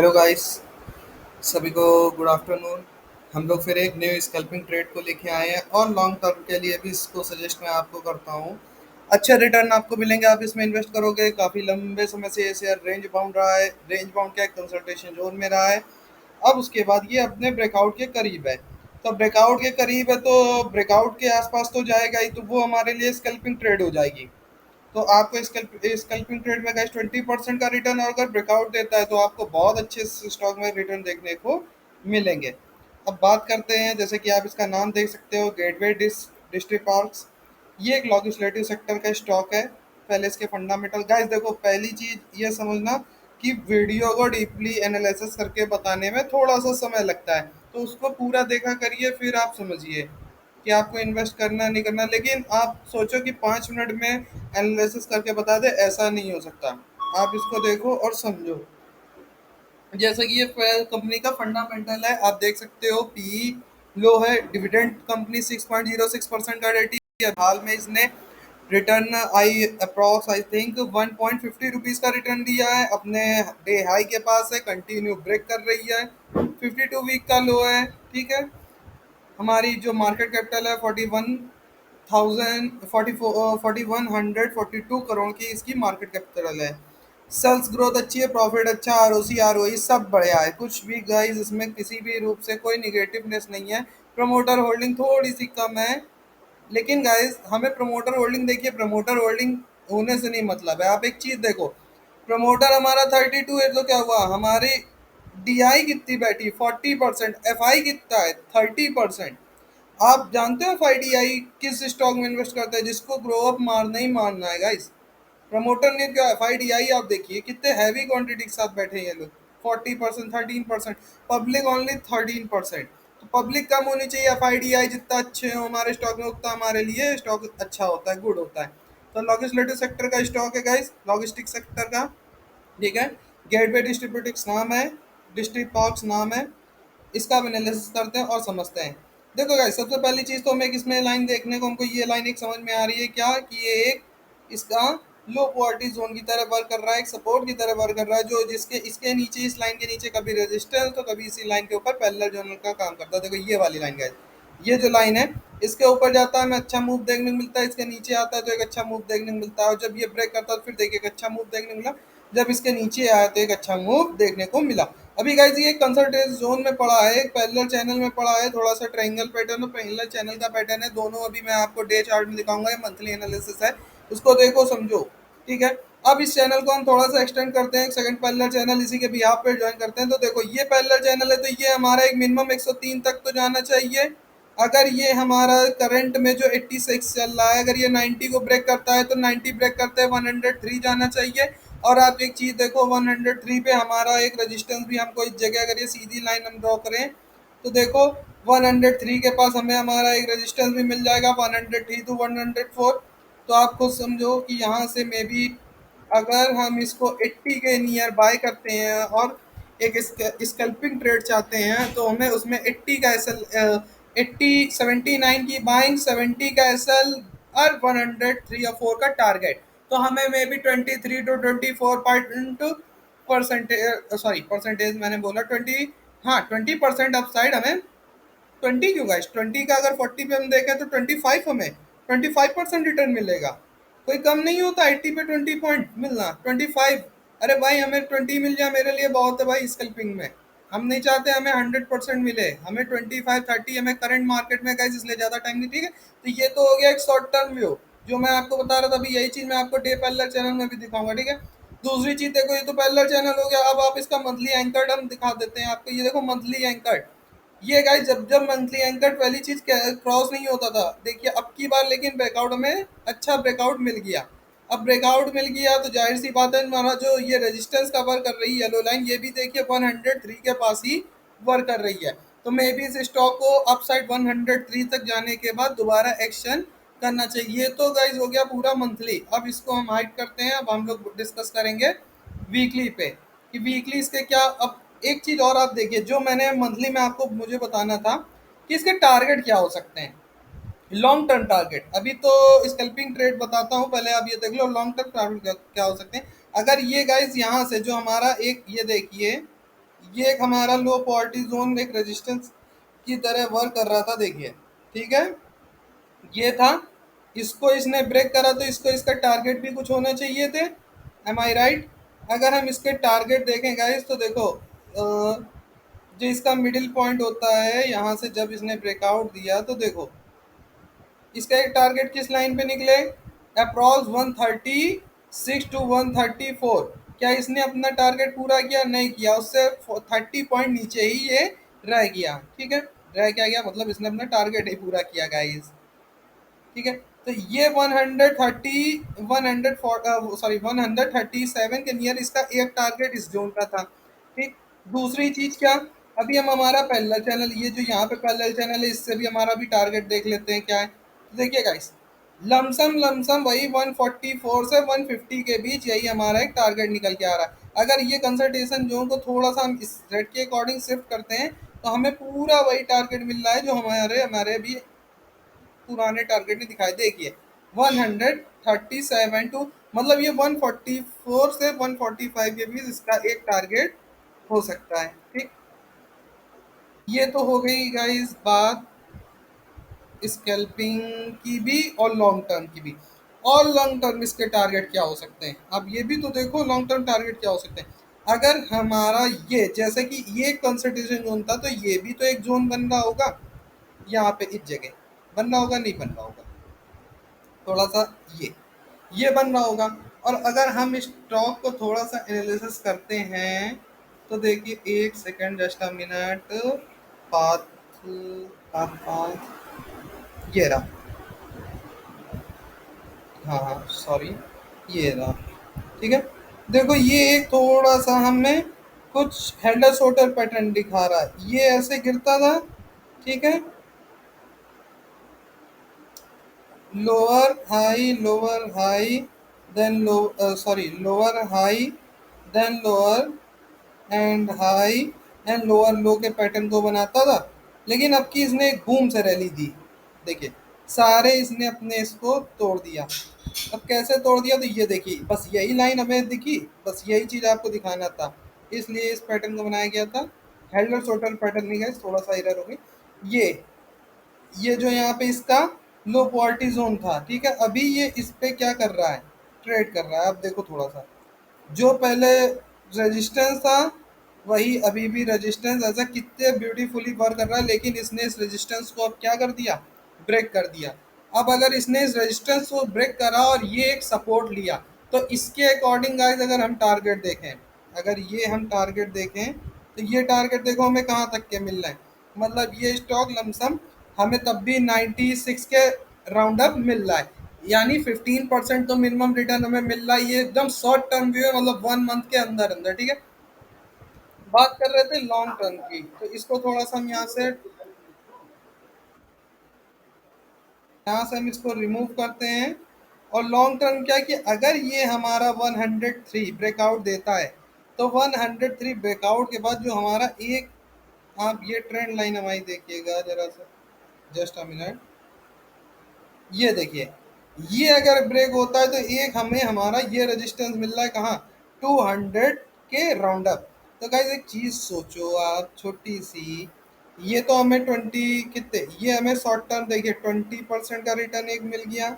Hello guys, सभी को good afternoon. हम लोग फिर एक न्यू स्कैल्पिंग ट्रेड को लेके आए हैं और लॉन्ग टर्म के लिए भी इसको सजेस्ट मैं आपको करता हूँ। अच्छे रिटर्न आपको मिलेंगे, आप इसमें इन्वेस्ट करोगे। काफ़ी लंबे समय से ये शेयर रेंज बाउंड रहा है, रेंज बाउंड क्या कंसल्टेशन जोन में रहा है। अब उसके बाद ये अपने ब्रेकआउट के करीब है। तो ब्रेकआउट के करीब है तो ब्रेकआउट के आसपास तो जाएगा ही, तो वो हमारे लिए स्कैल्पिंग ट्रेड हो जाएगी। तो आपको स्कैल्पिंग ट्रेड में गाइस 20% का रिटर्न, और अगर ब्रेकआउट देता है तो आपको बहुत अच्छे स्टॉक में रिटर्न देखने को मिलेंगे। अब बात करते हैं, जैसे कि आप इसका नाम देख सकते हो, गेटवे डिस्ट्रिक्ट पार्क्स। ये एक लेजिस्लेटिव सेक्टर का स्टॉक है। पहले इसके फंडामेंटल गाइस देखो, पहली चीज ये समझना कि वीडियो को डीपली एनालिसिस करके बताने में थोड़ा सा समय लगता है, तो उसको पूरा देखा करिए फिर आप समझिए कि आपको इन्वेस्ट करना नहीं करना। लेकिन आप सोचो कि 5 मिनट में एनालिसिस करके बता दे, ऐसा नहीं हो सकता। आप इसको देखो और समझो। जैसे कि ये कंपनी का फंडामेंटल है, आप देख सकते हो पी लो है, डिविडेंड कंपनी 6.06% का रेटिंग है। हाल में इसने return I approx I think 1.50 rupees का रिटर्न दिया है, अपने डे हाई के पास है, कंटिन्यू ब्रेक कर रही है। 52 वीक का लो है, ठीक है। हमारी जो मार्केट कैपिटल है 41,142 की इसकी मार्केट कैपिटल है। सेल्स ग्रोथ अच्छी है, प्रॉफिट अच्छा, आरओसी आरओई सब बढ़िया है, कुछ भी गाइस इसमें किसी भी रूप से कोई निगेटिवनेस नहीं है। प्रमोटर होल्डिंग थोड़ी सी कम है, लेकिन गाइस हमें प्रमोटर होल्डिंग, देखिए प्रमोटर होल्डिंग होने से नहीं मतलब है। आप एक चीज देखो, प्रमोटर हमारा 32 है तो क्या हुआ, हमारी डीआई कितनी बैठी 40%, एफआई कितना है 30%। आप जानते हो एफआईडीआई किस स्टॉक में इन्वेस्ट करता है, जिसको ग्रो अप मारना ही मारना है गाइस। प्रमोटर ने क्या, एफआईडीआई आप देखिए कितने हैवी क्वांटिटी के साथ बैठे हैं ये लोग। 40%, 13%, पब्लिक ओनली 13%। तो पब्लिक कम होनी चाहिए, एफआईडीआई जितना अच्छे हो हमारे स्टॉक में उतना हमारे लिए स्टॉक अच्छा होता है, गुड होता है। तो लॉजिस्टिक सेक्टर का स्टॉक है गाइस, लॉजिस्टिक सेक्टर का, ठीक है। गेटवे डिस्ट्रीब्यूटिक्स नाम है, डिस्ट्रीब्यूट पार्क्स नाम है। इसका अब एनालिसिस करते हैं और समझते हैं। देखो गाइस, सबसे पहली चीज़ तो हमें इसमें लाइन देखने को, हमको ये लाइन एक समझ में आ रही है क्या, कि ये एक इसका लो पॉलिटी जोन की तरह वर्क कर रहा है, एक सपोर्ट की तरह वर्क कर रहा है, जो जिसके इसके नीचे, इस लाइन के नीचे कभी रेजिस्टेंस तो कभी इसी लाइन के ऊपर पैरेलल जोनल का काम करता है। देखो ये वाली लाइन गाइस, ये जो लाइन है, इसके ऊपर जाता है हमें अच्छा मूव देखने को मिलता है, इसके नीचे आता है तो एक अच्छा मूव देखने को मिलता है, और जब ये ब्रेक करता है तो फिर देखिए एक अच्छा मूव देखने को मिला। जब इसके नीचे आया तो एक अच्छा मूव देखने को मिला। अभी गाइस ये कंसल्टेंट जोन में पड़ा है, एक पैरेलल चैनल में पड़ा है, थोड़ा सा ट्रायंगल पैटर्न और पैरेलल चैनल का पैटर्न है दोनों। अभी मैं आपको डे चार्ट में दिखाऊंगा, ये मंथली एनालिसिस है, उसको देखो समझो, ठीक है। अब इस चैनल को हम थोड़ा सा एक्सटेंड करते हैं, सेकंड पैरेलल चैनल इसी के बिहाफ पे ज्वाइन करते हैं। तो देखो ये पैरेलल चैनल है, तो ये हमारा एक मिनिमम 103 तक तो जाना चाहिए। अगर ये हमारा करंट में जो 86 चल रहा है, अगर ये 90 को ब्रेक करता है तो 90 ब्रेक करते हैं 103 जाना चाहिए। और आप एक चीज़ देखो, 103 पे हमारा एक रेजिस्टेंस भी, हमको इस जगह अगर ये सीधी लाइन हम ड्रॉ करें तो देखो 103 के पास हमें हमारा एक रेजिस्टेंस भी मिल जाएगा, 103 टू 104। तो आप खुद समझो कि यहाँ से मे बी अगर हम इसको 80 के नियर बाय करते हैं और एक स्कैल्पिंग ट्रेड चाहते हैं, तो हमें उसमें 80 का एसएल, 79 की बाइंग, 70 का एसएल और 103 या 4 का टारगेट। तो हमें may be 23 to 24 percentage, sorry percentage मैंने बोला 20, हाँ 20% अपसाइड हमें। 20 क्यों गाइस, 20 का अगर 40 पे हम देखें तो 25, हमें 25% रिटर्न मिलेगा। कोई कम नहीं होता 80 पे 20 पॉइंट मिलना, 25। अरे भाई हमें 20 मिल जाए मेरे लिए बहुत है भाई स्कैल्पिंग में। हम नहीं चाहते हमें 100% मिले, हमें 25 30 हमें करंट मार्केट में गाइस, इसलिए ज़्यादा टाइम नहीं, ठीक है। तो ये तो हो गया एक शॉर्ट टर्म व्यू जो मैं आपको बता रहा था। अभी यही चीज़ मैं आपको डे पैरेलल चैनल में भी दिखाऊंगा, ठीक है। दूसरी चीज़ देखो, ये तो पैरेलल चैनल हो गया। अब आप इसका मंथली एंकर्ड हम दिखा देते हैं आपको, ये देखो मंथली एंकर्ड। ये गाइस जब जब मंथली एंकर पहली चीज क्रॉस नहीं होता था, देखिए अब की बार लेकिन ब्रेकआउट में अच्छा ब्रेकआउट मिल गया। अब ब्रेकआउट मिल गया तो जाहिर सी बात है, हमारा जो ये रेजिस्टेंस कवर कर रही है येलो लाइन, ये भी देखिए 103 के पास ही वर्क कर रही है। तो मे बी इस स्टॉक को अपसाइड 103 तक जाने के बाद दोबारा एक्शन करना चाहिए। ये तो गाइज हो गया पूरा मंथली। अब इसको हम हाइड करते हैं, अब हम लोग डिस्कस करेंगे वीकली पे, कि वीकली इसके क्या। अब एक चीज़ और आप देखिए, जो मैंने मंथली में आपको मुझे बताना था कि इसके टारगेट क्या हो सकते हैं, लॉन्ग टर्म टारगेट। अभी तो स्कैल्पिंग ट्रेड बताता हूँ, पहले आप ये देख लो लॉन्ग टर्म टारगेट क्या हो सकते हैं। अगर ये गाइस यहाँ से जो हमारा एक ये देखिए, ये एक हमारा लो पॉलिटी जोन एक रेजिस्टेंस की तरह वर्क कर रहा था, देखिए। ठीक है, ये था। इसको इसने ब्रेक करा तो इसको इसका टारगेट भी कुछ होना चाहिए थे। एम आई राइट? अगर हम इसके टारगेट देखें गाइस तो देखो, जो इसका मिडिल पॉइंट होता है यहाँ से, जब इसने ब्रेकआउट दिया तो देखो इसका एक टारगेट किस लाइन पे निकले, अप्रॉक्स 136 टू 134। क्या इसने अपना टारगेट पूरा किया? नहीं किया, उससे 30 पॉइंट नीचे ही ये रह गया। ठीक है, रह क्या गया मतलब इसने अपना टारगेट ही पूरा किया गाइस। ठीक है, तो ये 137 के नियर इसका एक टारगेट इस जोन का था। ठीक, दूसरी चीज क्या, अभी हम हमारा पहला चैनल, ये जो यहाँ पे पहला चैनल है, इससे भी हमारा भी टारगेट देख लेते हैं क्या है। तो देखिए गाइस, लमसम लमसम वही 144 से 150 के बीच यही हमारा एक टारगेट निकल के आ रहा है। अगर ये कंसल्टेशन जोन को थोड़ा सा हम इस रेट के अकॉर्डिंग शिफ्ट करते हैं तो हमें पूरा वही टारगेट मिल रहा है जो हमारे हमारे भी पुराने टारगेट ने दिखाई। देखिए 137 टू, मतलब ये 144 से 145 के बीच इसका एक टारगेट हो सकता है। ठीक, ये तो हो गई गाइस बात स्कैल्पिंग की भी और लॉन्ग टर्म की भी। और लॉन्ग टर्म इसके टारगेट क्या हो सकते हैं, अब ये भी तो देखो लॉन्ग टर्म टारगेट क्या हो सकते हैं। अगर हमारा ये, जैसे कि ये कंसल्टेशन जोन था, तो ये भी तो एक जोन बन रहा होगा यहाँ पे, इस जगह बन रहा होगा, नहीं बन रहा होगा, थोड़ा सा ये बन रहा होगा। और अगर हम स्टॉक को थोड़ा सा एनालिसिस करते हैं तो देखिए, एक second, just a minute. Path path path ये रहा। हाँ हाँ सॉरी, ये रहा। ठीक है, देखो ये एक थोड़ा सा हमें कुछ हेडर शोल्डर पैटर्न दिखा रहा है, ये ऐसे गिरता था। ठीक है, lower high then low, sorry lower high then lower and high and lower low के पैटर्न को बनाता था। लेकिन अब की इसने एक बूम से रैली दी, देखिए सारे इसने अपने इसको तोड़ दिया। अब कैसे तोड़ दिया, तो ये देखिए, बस यही लाइन हमें दिखी, बस यही चीज आपको दिखाना था, इसलिए इस पैटर्न को बनाया गया था। हेल्डर शोल्डर पैटर्न नहीं है, थोड़ा सा एरर हो गई। ये ये जो यहाँ पे इसका लो क्वालिटी जोन था। ठीक है, अभी ये इस पे क्या कर रहा है, ट्रेड कर रहा है। अब देखो थोड़ा सा, जो पहले रेजिस्टेंस था वही अभी भी रेजिस्टेंस ऐसा कितने ब्यूटीफुली वर्क कर रहा है, लेकिन इसने इस रेजिस्टेंस को अब क्या कर दिया, ब्रेक कर दिया। अब अगर इसने इस रेजिस्टेंस को ब्रेक करा और ये एक सपोर्ट लिया, तो इसके अकॉर्डिंग गाइस अगर हम टारगेट देखें, अगर ये हम टारगेट देखें तो ये टारगेट देखो हमें कहाँ तक के मिल रहे हैं। मतलब ये स्टॉक लमसम हमें तब भी 96 के राउंड अप मिल रहा है, यानी 15% तो मिनिमम रिटर्न हमें मिल रहा है। ये एकदम शॉर्ट टर्म व्यू है, मतलब 1 मंथ के अंदर अंदर। ठीक है, बात कर रहे थे लॉन्ग टर्म की, तो इसको थोड़ा सा हम यहाँ से हम इसको रिमूव करते हैं। और लॉन्ग टर्म क्या है कि अगर ये हमारा 103 ब्रेकआउट देता है, तो 103 ब्रेकआउट के बाद जो हमारा एक, आप ये ट्रेंड लाइन हमारी देखिएगा जरा सा, जस्ट अ मिनट। ये देखिए, ये अगर ब्रेक होता है तो एक हमें हमारा ये रेजिस्टेंस मिल रहा है कहाँ, 200 के राउंड अप। तो गाइस एक चीज सोचो आप छोटी सी, ये तो हमें 20 कितने, ये हमें शॉर्ट टर्म देखिए 20% का रिटर्न एक मिल गया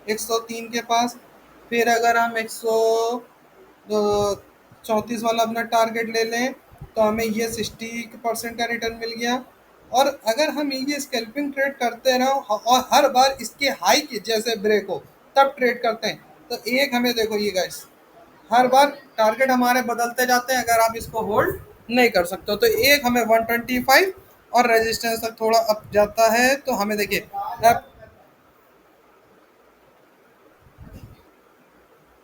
103 के पास। फिर अगर हम 134 वाला अपना टारगेट ले लें तो हमें ये 60% का रिटर्न मिल गया। और अगर हम ये स्कैल्पिंग ट्रेड करते रहो और हर बार इसके हाई के जैसे ब्रेक हो तब ट्रेड करते हैं, तो एक हमें देखो ये गाइस, हर बार टारगेट हमारे बदलते जाते हैं। अगर आप इसको होल्ड नहीं कर सकते हो, तो एक हमें 125 और रेजिस्टेंस तक थोड़ा अप जाता है, तो हमें देखिए अब,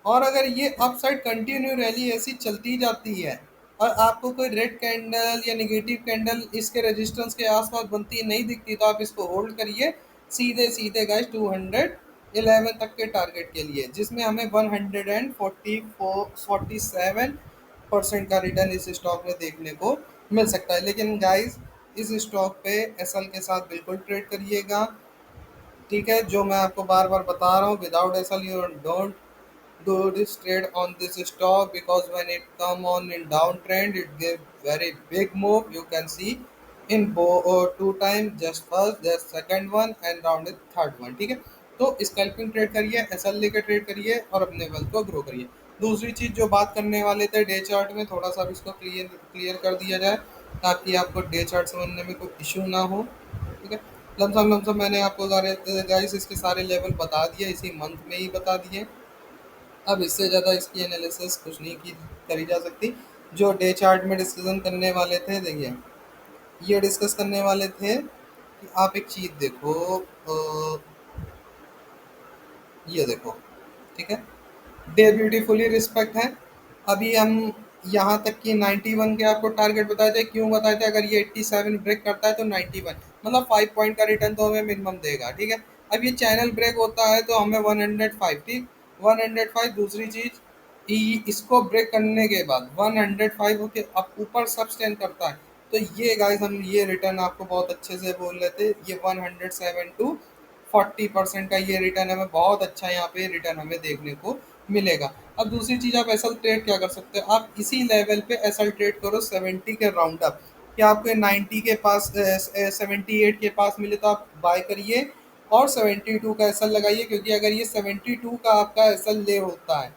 और अगर ये अपसाइड कंटिन्यू रैली ऐसी चलती जाती है और आपको कोई रेड कैंडल या नेगेटिव कैंडल इसके रेजिस्टेंस के आसपास बनती नहीं दिखती, तो आप इसको होल्ड करिए सीधे सीधे गाइस 211 तक के टारगेट के लिए, जिसमें हमें 147% का रिटर्न इस स्टॉक में देखने को मिल सकता है। लेकिन गाइस इस स्टॉक पे एसएल के साथ बिल्कुल ट्रेड करिएगा। ठीक है, जो मैं आपको बार बार बता रहा हूँ, without SL you don't do this trade on this stock because when it come on in downtrend it give very big move. You can see in two time, just first just second one and round is third one, ठीक है। तो scalping trade करिए, SL लेके trade करिए और अपने wealth को grow करिए। दूसरी चीज जो बात करने वाले थे डे चार्ट में, थोड़ा सा भी इसको क्लियर क्लियर कर दिया जाए ताकि आपको डे चार्ट समझने में कोई इशू ना हो, ठीक है। लमसम लमसम मैंने आपको सारे गाइस इसके सारे लेवल बता दिए, इसी मंथ में ही बता दिए। अब इससे ज़्यादा इसकी एनालिसिस कुछ नहीं की करी जा सकती। जो डे चार्ट में डिस्कशन करने वाले थे, देखिए ये डिस्कस करने वाले थे कि आप एक चीज़ देखो, ये देखो, ठीक है। डे ब्यूटीफुली रिस्पेक्ट है। अभी हम यहाँ तक कि 91 के आपको टारगेट बताए थे, क्यों बताए थे? अगर ये 87 ब्रेक करता है तो 91 मतलब 5 पॉइंट का रिटर्न तो हमें मिनिमम देगा, ठीक है। अब ये चैनल ब्रेक होता है तो हमें 105, ठीक, 105। दूसरी चीज इसको ब्रेक करने के बाद 105 होके अब ऊपर सब्सटेंड करता है तो ये गाइस हम ये रिटर्न आपको बहुत अच्छे से बोल रहे थे, ये 107 टू 40% का ये रिटर्न हमें बहुत अच्छा यहाँ पे रिटर्न हमें देखने को मिलेगा। अब दूसरी चीज़, आप एसएल ट्रेड क्या कर सकते हो? आप इसी लेवल पे एसएल ट्रेड करो 70 के राउंड अप, कि आपके 90 के पास 78 के पास मिले तो आप बाय करिए और 72 का एसएल लगाइए, क्योंकि अगर ये 72 का आपका एसएल ले होता है,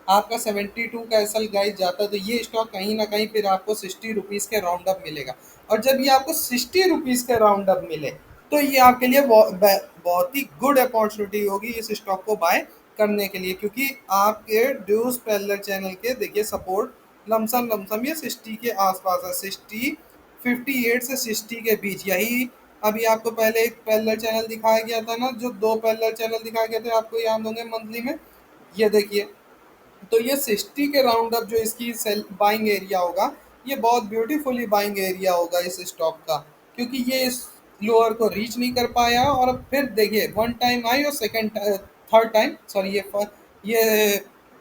आपका 72 का एसएल गाइस जाता है तो ये स्टॉक कहीं ना कहीं फिर आपको 60 रुपीज़ के राउंड अप मिलेगा। और जब ये आपको 60 रुपीज़ के राउंड अप मिले तो ये आपके लिए बहुत ही गुड अपॉर्चुनिटी होगी इस स्टॉक को बाय करने के लिए, क्योंकि आपके ड्यूज पैरेलल चैनल के देखिए सपोर्ट लमसम लमसम ये 60 के आसपास है, 60 58 से 60 के बीच। यही अभी आपको पहले एक पैरेलल चैनल दिखाया गया था ना, जो दो पैरेलल चैनल दिखाए गए थे आपको याद होंगे मंथली में, ये देखिए। तो ये 60 के राउंड अप जो इसकी सेल बाइंग एरिया होगा, ये बहुत ब्यूटीफुली बाइंग एरिया होगा इस स्टॉक का, क्योंकि ये इस लोअर को रीच नहीं कर पाया और अब फिर देखिए वन टाइम हाई और सेकंड थर्ड टाइम सॉरी ये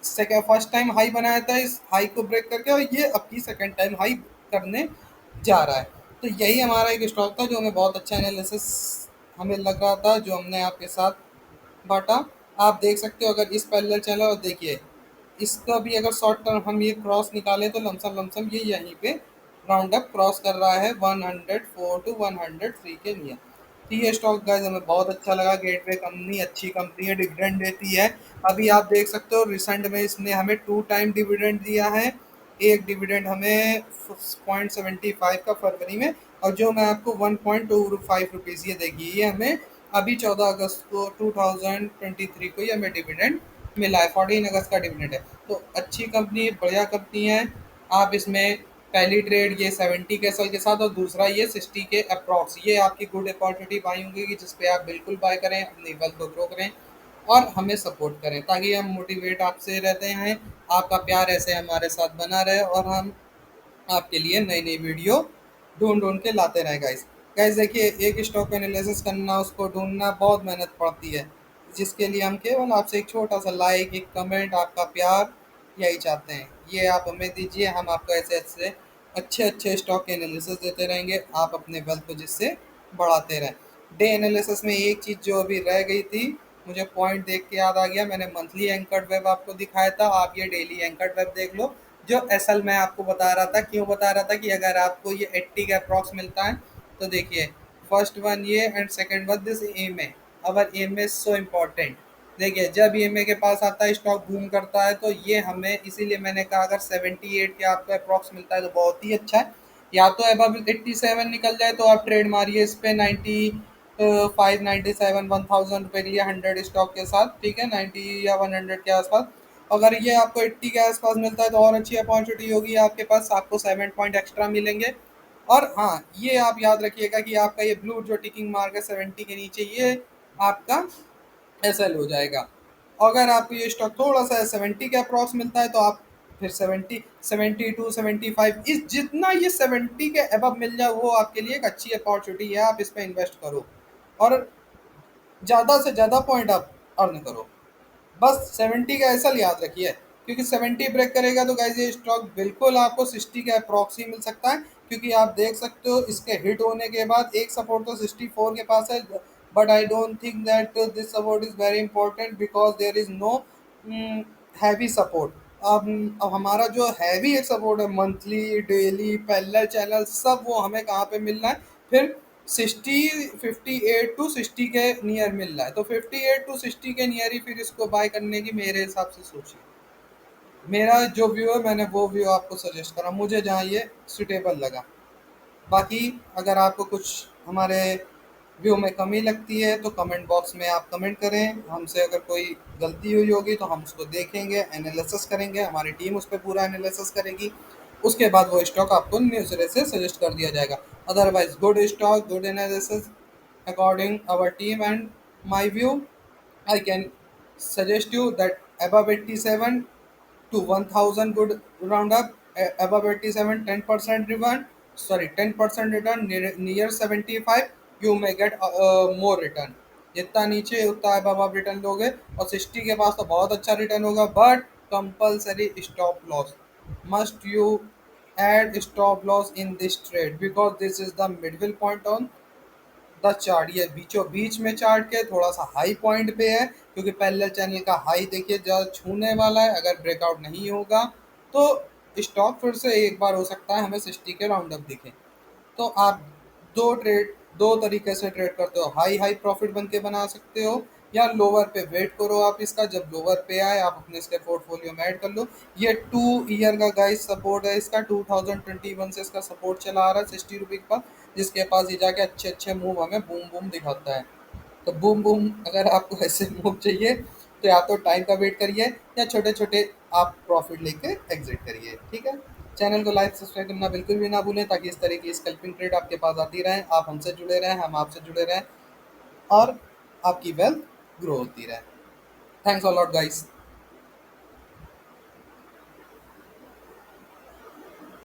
सेकंड फर्स्ट टाइम हाई बनाया था इस हाई को ब्रेक करके, और ये अब की सेकंड टाइम हाई करने जा रहा है। तो यही हमारा एक स्टॉक था जो हमें बहुत अच्छा एनालिसिस हमें लग रहा था, जो हमने आपके साथ बाटा। आप देख सकते हो अगर इस पैरेलल चैनल और देखिए इसका भी अगर शॉर्ट टर्म हम ये क्रॉस निकालें तो लमसम लमसम ये यहीं पे राउंड अप क्रॉस कर रहा है 104 टू 103 के नियर। तो ये स्टॉक गाइस हमें बहुत अच्छा लगा। गेटवे कंपनी अच्छी कंपनी है, डिविडेंड देती है। अभी आप देख सकते हो रिसेंट में इसने हमें 2 टाइम डिविडेंड दिया है। एक डिविडेंड हमें 0.75 का फरवरी में, और जो मैं आपको 1.25 रुपीज़ ये देखिए ये हमें अभी 14 अगस्त को 2023 को ही हमें डिविडेंड मिला है, 14 अगस्त का डिविडेंड है। तो अच्छी कंपनी, बढ़िया कंपनी है। आप इसमें पहली ट्रेड ये 70 के एसएल के साथ और दूसरा ये 60 के अप्रॉक्स, ये आपकी गुड अपॉर्चुनिटी बाई होंगी कि जिसपे आप बिल्कुल बाय करें, अपनी वेल्थ को ग्रो करें और हमें सपोर्ट करें, ताकि हम मोटिवेट आपसे रहते हैं, आपका प्यार ऐसे हमारे साथ बना रहे और हम आपके लिए नई नई वीडियो ढूंढ ढूंढ के लाते रहे गाइस। गाइस देखिए एक स्टॉक एनालिसिस करना, उसको ढूंढना बहुत मेहनत पड़ती है, जिसके लिए हम केवल आपसे एक छोटा सा लाइक, एक कमेंट, आपका प्यार यही चाहते हैं। ये आप हमें दीजिए, हम आपको ऐसे ऐसे अच्छे अच्छे स्टॉक के एनालिसिस देते रहेंगे, आप अपने वेल्थ को जिससे बढ़ाते रहें। डे एनालिसिस में एक चीज़ जो अभी रह गई थी, मुझे पॉइंट देख के याद आ गया, मैंने मंथली एंकर्ड वेब आपको दिखाया था, आप ये डेली एंकर्ड वेब देख लो। जो असल मैं आपको बता रहा था, क्यों बता रहा था कि अगर आपको ये 80 का अप्रॉक्स मिलता है तो देखिए फर्स्ट वन ये and second one this M A, our M A so important. देखिए जब एम ए के पास आता है स्टॉक बूम करता है तो ये हमें, इसीलिए मैंने कहा अगर 78 के आपको अप्रॉक्स मिलता है तो बहुत ही अच्छा है। या तो अब 87 निकल जाए तो आप ट्रेड मारिए इस पे 95 97 1000 रुपये के लिए 100 स्टॉक के साथ, ठीक है, 90 या 100 के आसपास। अगर ये आपको 80 के आसपास मिलता है तो और अच्छी अपॉर्चुनिटी होगी आपके पास, आपको 7 पॉइंट एक्स्ट्रा मिलेंगे। और हाँ ये आप याद रखिएगा कि आपका ये ब्लू जो टिकिंग मार्क है 70 के नीचे, ये आपका एसएल हो जाएगा। अगर आपको ये स्टॉक थोड़ा सा 70 के अप्रॉक्स मिलता है तो आप फिर 70 72 75 इस जितना ये 70 के अबव मिल जाए वो आपके लिए एक अच्छी अपॉर्चुनिटी है, आप इस पर इन्वेस्ट करो और ज़्यादा से ज़्यादा पॉइंट आप अर्न करो। बस 70 का ऐसा याद रखिए, क्योंकि 70 ब्रेक करेगा तो गाइस ये स्टॉक बिल्कुल आपको 60 का अप्रॉक्सी मिल सकता है, क्योंकि आप देख सकते हो इसके हिट होने के बाद एक सपोर्ट तो 64 के पास है, but I don't think that this support is very important because there is no heavy support. अब हमारा जो हैवी एक सपोर्ट है, मंथली, डेली, पैरेलल चैनल, सब वो हमें कहाँ पे मिल रहा है फिर? 58 टू 60 के नियर मिल रहा है। तो 58 टू 60 के नियर ही फिर इसको बाय करने की मेरे हिसाब से सोचिए। मेरा जो व्यू है, मैंने वो व्यू आपको सजेस्ट करा, मुझे जहाँ ये सुटेबल लगा। बाकी अगर आपको कुछ हमारे व्यू में कमी लगती है तो कमेंट बॉक्स में आप कमेंट करें। हमसे अगर कोई गलती हुई होगी तो हम उसको देखेंगे, एनालिसिस करेंगे, हमारी टीम उस पर पूरा एनालिसिस करेगी। उसके बाद वो स्टॉक आपको न्यूज़ से सजेस्ट कर दिया जाएगा। Otherwise good stock, good analysis according our team and my view, I can suggest you that above 87 to 1000 good roundup, above 87 10% return, sorry 10% return, near 75 you may get more return। जितना नीचे उतना above आप return लोगे, और 60 के पास तो बहुत अच्छा रिटर्न होगा, but compulsory stop loss, must you add stop loss in this trade because this is the middle point on the chart. ये बीचों बीच में चार्ट के थोड़ा सा हाई पॉइंट पे है, क्योंकि पैरेलल चैनल का हाई देखिए ज़्यादा छूने वाला है। अगर ब्रेकआउट नहीं होगा तो स्टॉक फिर से एक बार हो सकता है हमें 60 के राउंड अप दिखे। तो आप दो तरीके से ट्रेड करते हो, हाई हाई प्रॉफिट बन के बना सकते हो, या लोअर पे वेट करो आप इसका, जब लोअर पे आए आप अपने इसके पोर्टफोलियो में ऐड कर लो। ये 2 ईयर का गाइस सपोर्ट है इसका, 2021 से इसका सपोर्ट चला आ रहा है 60 रुपये के पास, जिसके पास ये जाके अच्छे अच्छे मूव हमें बूम बूम दिखाता है। तो बूम बूम अगर आपको ऐसे मूव चाहिए तो या तो टाइम का वेट करिए, या छोटे छोटे आप प्रॉफिट लेके एग्जिट करिए, ठीक है। चैनल को लाइक सब्सक्राइब करना बिल्कुल भी ना भूलें, ताकि इस तरह की स्कल्पिंग ट्रेड आपके पास आती रहें, आप हमसे जुड़े रहें, हम आपसे जुड़े रहें, और आपकी वेल्थ ग्रो होती रहे। Thanks a lot guys.